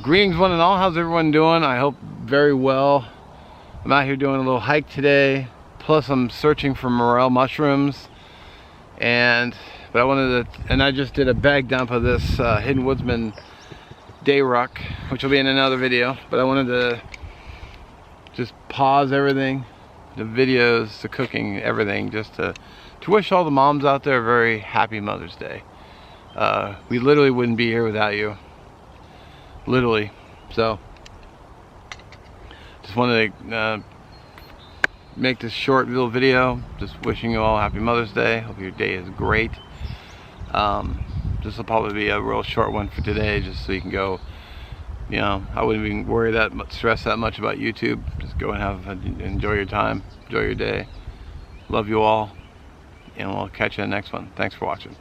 Greetings one and all, how's everyone doing? I hope very well. I'm out here doing a little hike today, plus I'm searching for morel mushrooms, but I just did a bag dump of this Hidden Woodsman day ruck, which will be in another video, but I wanted to just pause everything, the videos, the cooking, everything, just to wish all the moms out there a very happy Mother's Day. We literally wouldn't be here without you. Literally. So just wanted to make this short little video, just wishing you all a happy Mother's Day. Hope your day is great. This will probably be a real short one for today, just so you can go, you know, I wouldn't even worry that much, stress that much about YouTube. Just go and enjoy your time, enjoy your day. Love you all, and we'll catch you in the next one. Thanks for watching.